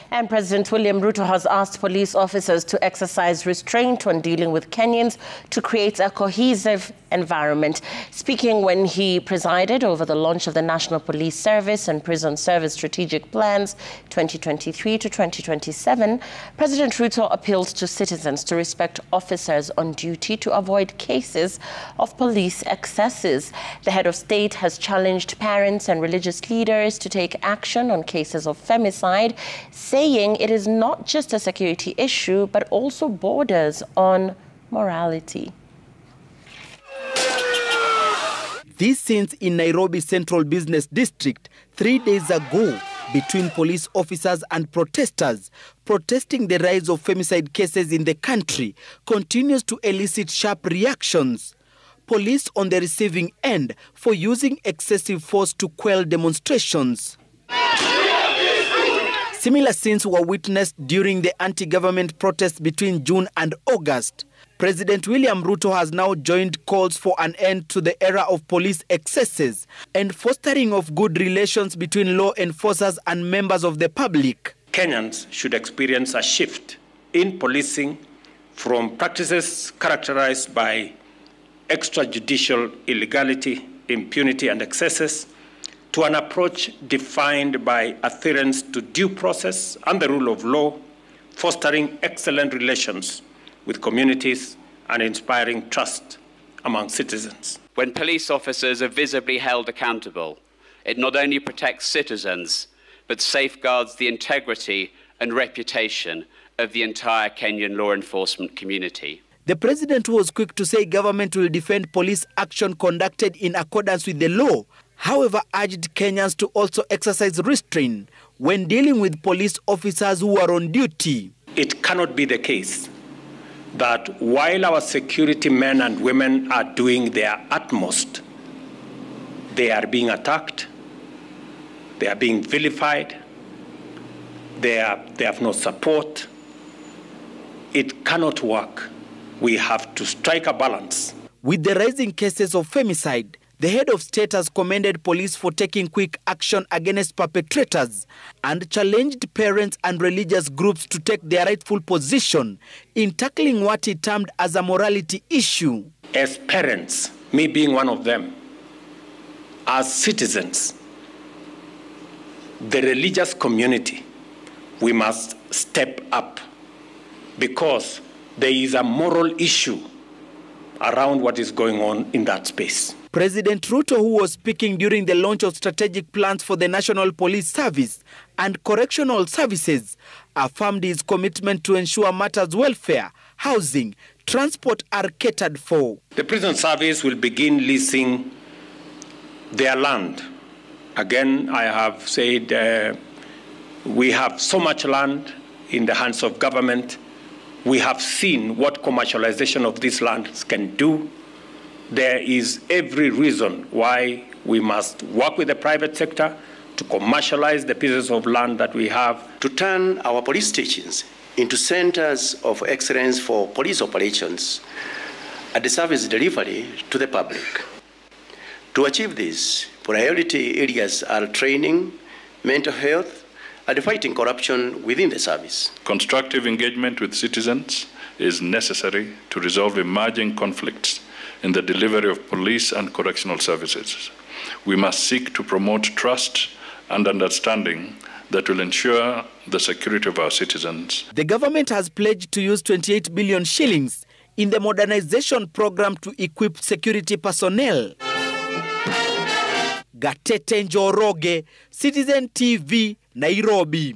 And President William Ruto has asked police officers to exercise restraint on dealing with Kenyans to create a cohesive environment. Speaking when he presided over the launch of the National Police Service and Prison Service Strategic Plans 2023 to 2027, President Ruto appealed to citizens to respect officers on duty to avoid cases of police excesses. The head of state has challenged parents and religious leaders to take action on cases of femicide, saying it is not just a security issue, but also borders on morality. These scenes in Nairobi Central Business District 3 days ago between police officers and protesters protesting the rise of femicide cases in the country continues to elicit sharp reactions. Police on the receiving end for using excessive force to quell demonstrations. Similar scenes were witnessed during the anti-government protests between June and August. President William Ruto has now joined calls for an end to the era of police excesses and fostering of good relations between law enforcers and members of the public. Kenyans should experience a shift in policing from practices characterized by extrajudicial illegality, impunity, and excesses to an approach defined by adherence to due process and the rule of law, fostering excellent relations with communities and inspiring trust among citizens. When police officers are visibly held accountable, it not only protects citizens, but safeguards the integrity and reputation of the entire Kenyan law enforcement community. The president was quick to say government will defend police action conducted in accordance with the law, however urged Kenyans to also exercise restraint when dealing with police officers who are on duty. It cannot be the case that while our security men and women are doing their utmost, they are being attacked, they are being vilified, they have no support. It cannot work. We have to strike a balance. With the rising cases of femicide, the head of state has commended police for taking quick action against perpetrators and challenged parents and religious groups to take their rightful position in tackling what he termed as a morality issue. As parents, me being one of them, as citizens, the religious community, we must step up because there is a moral issue around what is going on in that space. President Ruto, who was speaking during the launch of strategic plans for the National Police Service and Correctional Services, affirmed his commitment to ensure matters welfare, housing, transport are catered for. The prison service will begin leasing their land. Again, I have said we have so much land in the hands of government. We have seen what commercialization of these lands can do. There is every reason why we must work with the private sector to commercialize the pieces of land that we have. To turn our police stations into centers of excellence for police operations and the service delivery to the public. To achieve this, priority areas are training, mental health, and fighting corruption within the service. Constructive engagement with citizens is necessary to resolve emerging conflicts in the delivery of police and correctional services. We must seek to promote trust and understanding that will ensure the security of our citizens. The government has pledged to use 28 billion shillings in the modernization program to equip security personnel. Gatete Njoroge, Citizen TV, Nairobi.